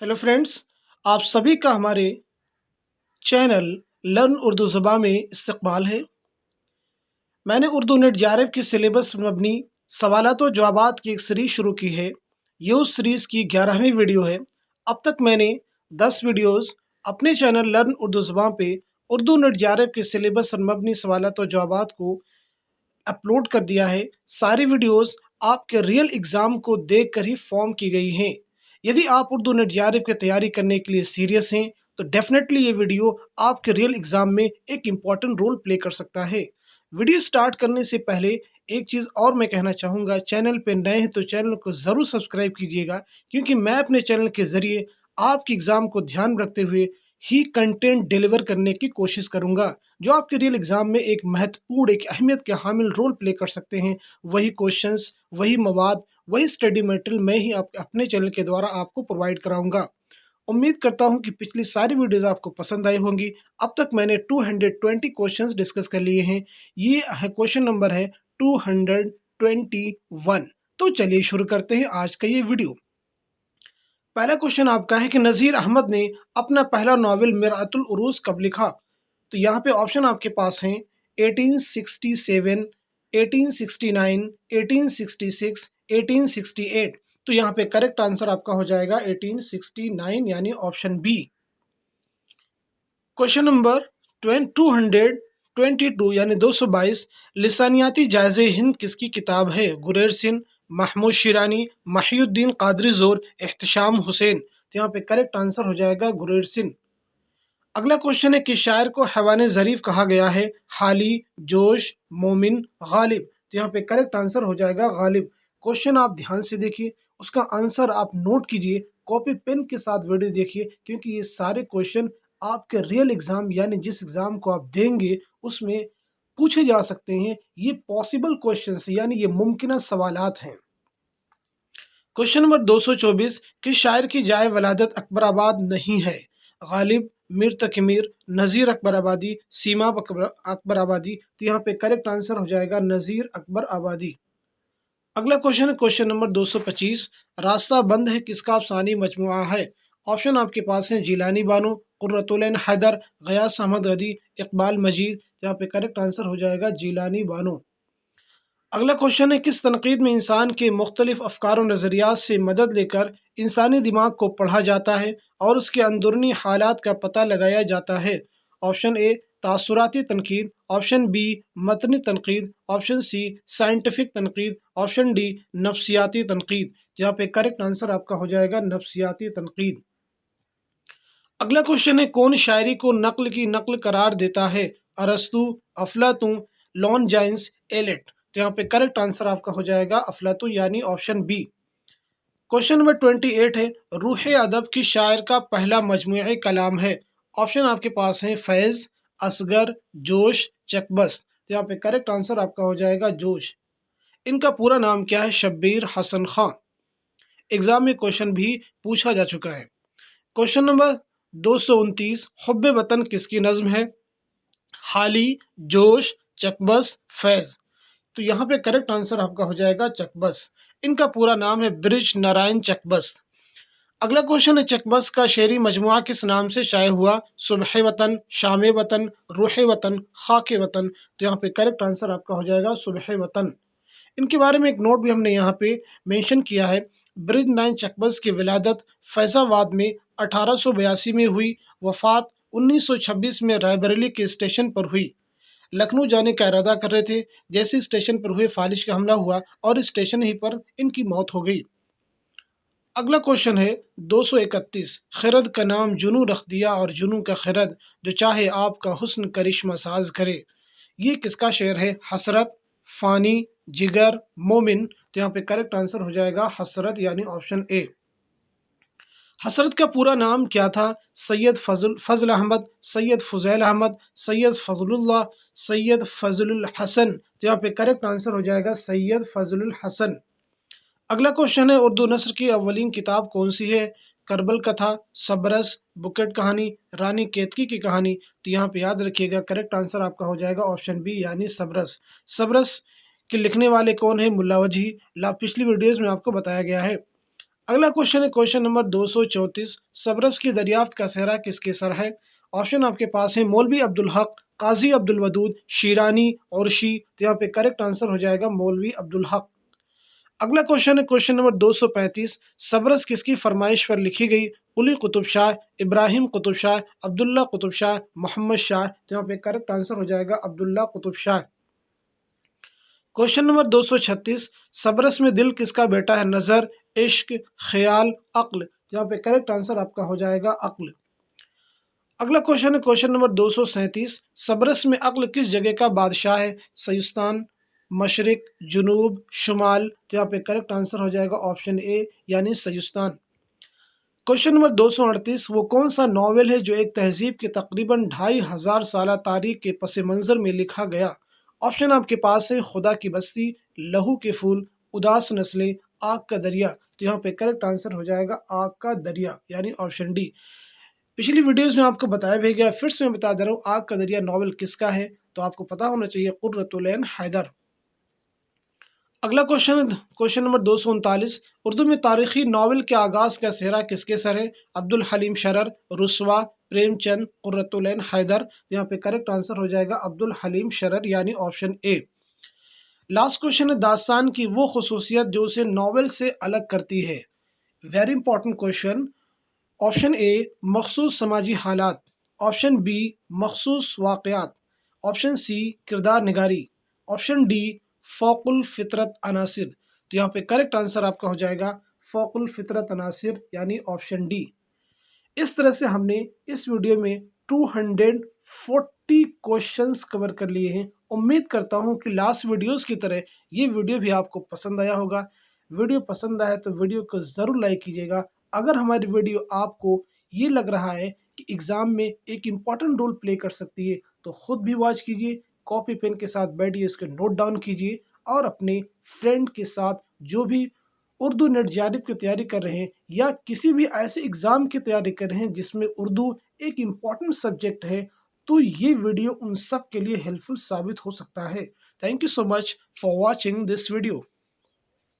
Hello friends, आप सभी का हमारे चैनल लर्न उर्दू ज़ुबान में इस्तकबाल है। मैंने उर्दू नेट जेआरएफ की सिलेबस पर मबनी सवालात और जवाबात की एक सीरीज़ शुरू की है। ये उस सीरीज़ की 11वीं वीडियो है। अब तक मैंने 10 वीडियोस अपने चैनल लर्न उर्दू ज़ुबान पे उर्दू नेट जेआरएफ के सिलेबस पर मबनी सवालात और जवाबात को अपलोड कर दिया है। सारी वीडियोस आपके रियल एग्ज़ाम को देखकर ही फॉर्म की गई हैं। यदि आप उर्दू नेट जेआरएफ की तैयारी करने के लिए सीरियस हैं तो डेफिनेटली ये वीडियो आपके रियल एग्ज़ाम में एक इम्पॉर्टेंट रोल प्ले कर सकता है। वीडियो स्टार्ट करने से पहले एक चीज़ और मैं कहना चाहूँगा, चैनल पे नए हैं तो चैनल को ज़रूर सब्सक्राइब कीजिएगा, क्योंकि मैं अपने चैनल के ज़रिए आपके एग्ज़ाम को ध्यान में रखते हुए ही कंटेंट डिलीवर करने की कोशिश करूँगा, जो आपके रियल एग्ज़ाम में एक महत्वपूर्ण, एक अहमियत के हामिल रोल प्ले कर सकते हैं। वही क्वेश्चंस, वही मवाद, वही स्टडी मटेरियल मैं ही आप अपने चैनल के द्वारा आपको प्रोवाइड कराऊँगा। उम्मीद करता हूँ कि पिछली सारी वीडियोज़ आपको पसंद आई होंगी। अब तक मैंने 220 क्वेश्चंस डिस्कस कर लिए हैं। ये है क्वेश्चन नंबर है 221। तो चलिए शुरू करते हैं आज का ये वीडियो। पहला क्वेश्चन आपका है कि नज़ीर अहमद ने अपना पहला नावल मिरातुल उरूज कब लिखा? तो यहाँ पे ऑप्शन आपके पास हैं 1867, 1869, 1866, 1868। तो यहाँ पे करेक्ट आंसर आपका हो जाएगा 1869 यानी ऑप्शन बी। क्वेश्चन नंबर 222 यानी 222, लिसानियाती जायज़े हिंद किसकी किताब है? गुरेर सिंह, महमूद शिरानी, महिउद्दीन कादरी ज़ोर, एहतशाम हुसैन। तो यहाँ पे करेक्ट आंसर हो जाएगा गुरेर सिंह। अगला क्वेश्चन है कि शायर को हैवान ज़रीफ कहा गया है? हाली, जोश, मोमिन, गालिब। तो यहाँ पे करेक्ट आंसर हो जाएगा गालिब। क्वेश्चन आप ध्यान से देखिए, उसका आंसर आप नोट कीजिए, कॉपी पेन के साथ वीडियो देखिए, क्योंकि ये सारे क्वेश्चन आपके रियल एग्जाम यानी जिस एग्जाम को आप देंगे उसमें पूछे जा सकते हैं। ये पॉसिबल क्वेश्चन यानी ये मुमकिन सवालात हैं। क्वेश्चन नंबर 224, किस शायर की जाए वलादत अकबराबाद नहीं है? गालिब, मीर तकमीर, नज़ीर अकबर आबादी, सीमा अकबर आबादी। तो यहाँ पे करेक्ट आंसर हो जाएगा नज़ीर अकबर आबादी। अगला क्वेश्चन है क्वेश्चन नंबर 225, रास्ता बंद है किसका अफसानी मजमुआ है? ऑप्शन आपके पास है जिलानी बानो, कुर्रतुल ऐन हैदर, गयास अहमद गदी, इकबाल मजीद। यहाँ पे करेक्ट आंसर हो जाएगा जिलानी बानो। अगला क्वेश्चन है किस तनकीद में इंसान के मुख्तलिफ अफकार और नज़रियात से मदद लेकर इंसानी दिमाग को पढ़ा जाता है और उसके अंदरूनी हालात का पता लगाया जाता है? ऑप्शन ए तासुराती तनकीद, ऑप्शन बी मतनी तनकीद, ऑप्शन सी साइंटिफिक तनकीद, ऑप्शन डी नफ्सियाती तनकीद। यहाँ पे करेक्ट आंसर आपका हो जाएगा नफ्सियाती तनकीद। अगला क्वेश्चन है कौन शायरी को नक्ल की नक्ल करार देता है? अरस्तु, अफलातून, लॉन जाइंस, एलिट। तो यहाँ पे करेक्ट आंसर आपका हो जाएगा अफलातून यानी ऑप्शन बी। क्वेश्चन नंबर 28 है रूह अदब की शायर का पहला मजमूई कलाम है? ऑप्शन आपके पास है फैज़, असगर, जोश, चकबस। तो यहाँ पे करेक्ट आंसर आपका हो जाएगा जोश। इनका पूरा नाम क्या है? शब्बीर हसन खां। एग्जाम में क्वेश्चन भी पूछा जा चुका है। क्वेश्चन नंबर 229, हुब्बे वतन किसकी नज्म है? हाली, जोश, चकबस, फैज। तो यहाँ पे करेक्ट आंसर आपका हो जाएगा चकबस। इनका पूरा नाम है ब्रिज नारायण चकबस। अगला क्वेश्चन है चकबस का शेरी मजमुआ किस नाम से शाये हुआ? सुबह वतन, शाम वतन, रूह वतन, खाक वतन। तो यहाँ पे करेक्ट आंसर आपका हो जाएगा सुबह वतन। इनके बारे में एक नोट भी हमने यहाँ पे मेंशन किया है। ब्रिज नारायण चकबस की विलादत फैज़ाबाद में 1882 में हुई। वफ़ात 1926 में रायबरेली के स्टेशन पर हुई। लखनऊ जाने का इरादा कर रहे थे, जैसे स्टेशन पर हुए फालिज का हमला हुआ और स्टेशन ही पर इनकी मौत हो गई। अगला क्वेश्चन है 231, खिरद का नाम जुनू रख दिया और जुनू का खिरद, जो चाहे आपका हुस्न करिश्मा साज करे। ये किसका शेर है? हसरत, फ़ानी, जिगर, मोमिन। तो यहाँ पे करेक्ट आंसर हो जाएगा हसरत यानी ऑप्शन ए। हसरत का पूरा नाम क्या था? सैयद फजल अहमद, सैयद फुजैल अहमद, सैयद फजलुल्लाह, सैयद फजलुल हसन। तो यहाँ पे करेक्ट आंसर हो जाएगा सैयद फजलुल हसन। अगला क्वेश्चन है उर्दू नस्र की अव्वलीन किताब कौन सी है? करबल कथा, सबरस, बुकेट कहानी, रानी केतकी की कहानी। तो यहाँ पे याद रखिएगा करेक्ट आंसर आपका हो जाएगा ऑप्शन बी यानी सबरस। सबरस के लिखने वाले कौन है? मुल्ला वजही। पिछली वीडियोज़ में आपको बताया गया है। अगला क्वेश्चन है क्वेश्चन नंबर 234। सबरस की दरियाफ्त का सेहरा किसके सर है? ऑप्शन आपके पास है मौलवी अब्दुल हक, काजी अब्दुल वदूद, शीरानी और शी। तो यहाँ पे करेक्ट आंसर हो जाएगा मौलवी अब्दुल हक। अगला क्वेश्चन है क्वेश्चन नंबर 235। सबरस किसकी फरमाइश पर लिखी गई? कुली कुतुब शाह, इब्राहिम कुतुब शाह, अब्दुल्ला कुतुब शाह, मोहम्मद शाह। तो यहाँ पे करेक्ट आंसर हो जाएगा अब्दुल्ला कुतुब शाह। Question number 236। सबरस में दिल किसका बेटा है? नजर, इश्क, ख्याल, अक्ल। यहाँ पे करेक्ट आंसर आपका हो जाएगा अक्ल। अगला क्वेश्चन है क्वेश्चन नंबर 237। सबरस में अक्ल किस जगह का बादशाह है? सयुस्तान, मशरिक, जुनूब, शुमाल। तो यहाँ पे करेक्ट आंसर हो जाएगा ऑप्शन ए यानी सयुस्तान। Question number 238। वो कौन सा नावल है जो एक तहजीब के तकरीबन 2500 साल तारीख के पस मंज़र में लिखा गया? ऑप्शन आपके पास है खुदा की बस्ती, लहू के फूल, उदास नस्लें, आग का दरिया। तो यहाँ पे करेक्ट आंसर हो जाएगा आग का दरिया यानी ऑप्शन डी। पिछली वीडियोस में आपको बताया भी गया, फिर से मैं बता दे रहा हूँ, आग का दरिया नावल किसका है? तो आपको पता होना चाहिए, कुर्रतुल ऐन हैदर। अगला क्वेश्चन क्वेश्चन नंबर 239। उर्दू में तारीखी नावल के आगाज़ का सेहरा किसके सर है? अब्दुल हलीम शरर, रुस्वा, प्रेमचंद, कुर्रतुल ऐन हैदर। यहाँ पे करेक्ट आंसर हो जाएगा अब्दुल हलीम शरर यानी ऑप्शन ए। लास्ट क्वेश्चन है दास्तान की वो खसूसियत जो उसे नावल से अलग करती है। Very important question. Option A मखसूस समाजी हालात, ऑप्शन बी मखसूस वाक़यात, ऑप्शन सी किरदार निगारी, ऑप्शन डी फ़ौकुल फ़ितरत अनासिर। तो यहाँ पे करेक्ट आंसर आपका हो जाएगा फ़ौकुल फ़ितरत अनासिर यानी ऑप्शन डी। इस तरह से हमने इस वीडियो में 240 क्वेश्चंस कवर कर लिए हैं। उम्मीद करता हूँ कि लास्ट वीडियोस की तरह ये वीडियो भी आपको पसंद आया होगा। वीडियो पसंद आया तो वीडियो को ज़रूर लाइक कीजिएगा। अगर हमारी वीडियो आपको ये लग रहा है कि एग्ज़ाम में एक इम्पॉर्टेंट रोल प्ले कर सकती है तो ख़ुद भी वॉच कीजिए, कॉपी पेन के साथ बैठिए, इसके नोट डाउन कीजिए और अपने फ्रेंड के साथ जो भी उर्दू नेट जारिब की तैयारी कर रहे हैं या किसी भी ऐसे एग्ज़ाम की तैयारी कर रहे हैं जिसमें उर्दू एक इम्पॉर्टेंट सब्जेक्ट है, तो ये वीडियो उन सब के लिए हेल्पफुल साबित हो सकता है। Thank you so much for watching this video.